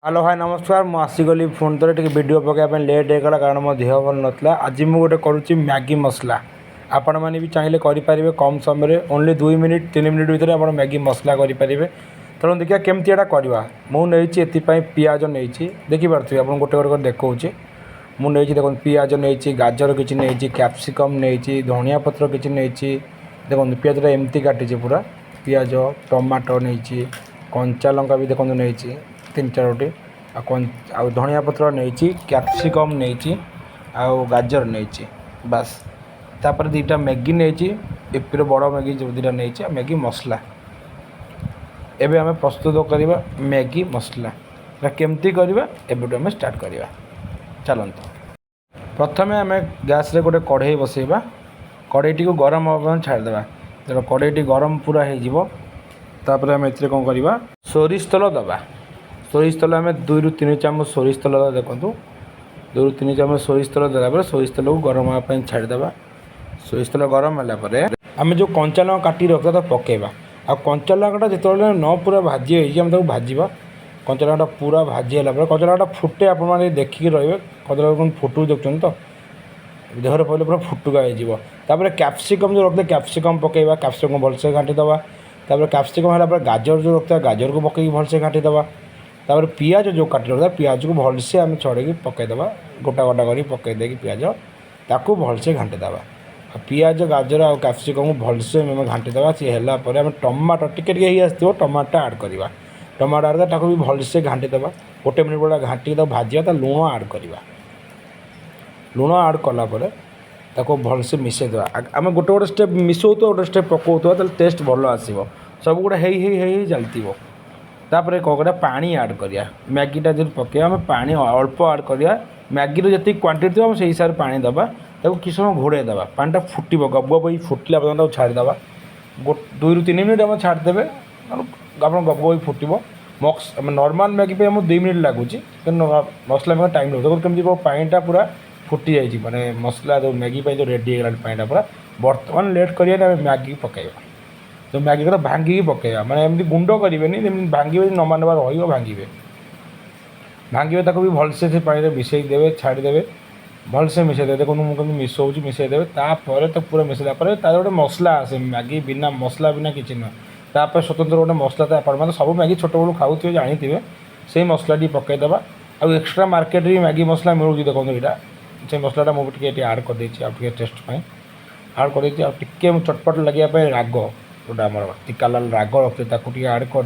Hello hi नमस्कार मु आसीगली phone थोड़े टी वीडियो पकाइबा लेट होगा कारण मो देह भल नाला आज मुझे करुच्ची मैगी मसला आपण मैंने भी चाहिए करेंगे कम समय ओनली 2 मिनिट 3 मिनिट भितर आप मैगी मसला करेंगे तेणु देखिए केमती एटा करवा मुझे पियाज नहीं देखिपे आप गोटे गोटे देखा मुझे देखो पियाज नहीं गाजर किसी नहीं कैप्सिकम नहीं धनिया पत्र किसी नहीं देखो पियाजटा एमती काटी पूरा पियाज टमाटो नहीं कंचा लंका भी देखो नहीं 3-4टी आ धनिया पत्र नहीं कैप्सिकम नहीं गाजर नहीं बास तापर दीटा मैगी नहीं एपीर बड़ मैगी जो दुटा नहीं मैगी मसला एबे आम प्रस्तुत करवा मैगी मसला केमती करवा एबे आम स्टार्ट करवा चलते प्रथम आम गैस रे गोटे कढ़ई बसैबा कढ़ईटी को गरम हाँ छाड़देवा तेना कढ़ईटी गरम पूरा होपर आम ए कौन करवा सोरिष तेल दबा सोरिष तेल आम 2 ରୁ 3 चामच सोरिष तेल देखूँ 2 ରୁ 3 चामच सोरिष तेल देला सोरिष तेल को गरम हाँ छाड़देवा सोरिष तेल गरम है आम जो कंचा लंका काटी रखा तो पकेबा आ कंचा लंकाटा जो न पूरा भाजी आम भाजवा कंचा लंकाटा पूरा भाजीला कंचा लंकाटा फुटे आप देखिए रे कंचा लंका फुटू देखते तो देहर पड़े पूरा फुटुका होपर कैप्सिकम जो रखते कैप्सिकम पकेबा कैप्सिकम भलसे घाटीदवा कैप्सिकम है गाजर जो रखता गाजर को पकई भलसे घाटीदवा तापर पियाज जो काटी रखा पियाज को भलसे आम छड़े पकईदे गोटा गोटा कर पकईदे पियाज ताकू भलसे घाटीदवा पियाज गाजर आ कैप्सिकम को भलसे घाटीदवा सी है आम टमाटो टिके आसो टमाटो आड करवा टमाटो आड कर भी भलसे घाटीदवा गोटे मिनिट पूरा घाटी भाजवा लुण आड करवा लुण आड कलापर भलसे मिसेदेवा आम गोटे गोटे स्टेप मिसौ तो गोटे स्टेप पकाऊ टेस्ट भल आसो सब गुड़ा चलती तापर कौन कर पानी आड करिया मैगीटा जो पकड़ा आम पानी अल्प आड करिया मैगी जी क्वांटिटी थी से हिसाब से पानी दबा किस समय घोड़े देवा पानीटा फुटब गब गब फुटला पर्यटन छाड़देवा 2 ରୁ 3 मिनिट आम छाड़देवे आप गब गब फुटब मक्स नॉर्मल मैगी पे आम 2 मिनिट लगुच मसला में टाइम लगे कमी पानीटा पूरा फुटी जाइए माने मसला जो मैगी जो रेडी है पानीटा पूरा बर्तमान लेट करिया मैगी पकईवा तो मैगी को भांगिकी पकईवा मैंने एमती गुंड करेंगे भांगे न मानवा रही भांगे भांगे भी भलसे से पानी मिसई देवे छाड़देवे भलसे मिसईदे देखो मुझे मिसौची मिसईदेवे तापर तो पूरा मिसईला गोटे मसला आसे मैगी बिना मसला बिना किसी नुह तापर स्वतंत्र गोटे मसला था आप सब मैगी छोट बड़ू खाऊे जानी से मसलाटी पकईदेवा आउ एक्सट्रा मार्केट में मैगी मसला मिलूँ देखो यहाँ से मसलाटा मुझे आड कर टेस्ट आड कर टे चटपट लगे राग जोटा आम टिकालाल राग रखते आड कर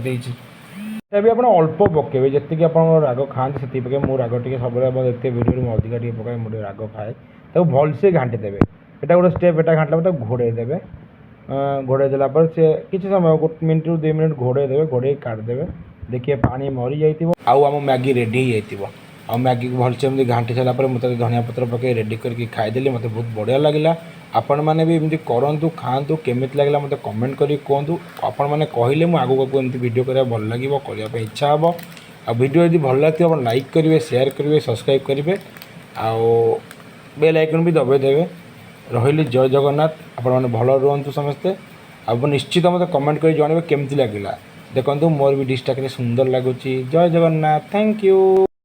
भी आप अल्प पकेबे जी आप राग खाते से पके मो राग टे सब वीडियो में अधिका टे पकाए मुझे राग खाए तो भलसे घाटी देवे यहाँ गोटे स्टेप यहाँ घाटला घोड़े देवे घोड़े देलापर से किसी समय 1 मिनिट ରୁ 2 मिनिट घोड़े देवे घोड़े काटदेवे देखिए पानी मरी जाइए आम मैगी रेडी हो आ मैगी को भलसे एमती घाटी सारापर मुझे धनिया पत्र पकई रेडी करके खाईदेली मत बहुत बढ़िया लगे आपण मैंने भी एमती करूँ खातु केमी लगे मत कमेंट कर कहतु आपण मैंने कहले मुझे आगू एमती वीडियो करा भल लगे करने इच्छा हे आ वीडियो यदि भल लगे आप लाइक करेंगे शेयर करेंगे सब्सक्राइब करेंगे आउ बेल आइकन भी दबाई देवे रही जय जगन्नाथ आपण मैंने भल रुहतु समस्ते आप निश्चित मत कमेंट कर जानवे केमती लगे देखो मोर भी डिशटा के सुंदर लगुच जय जगन्नाथ थैंक यू।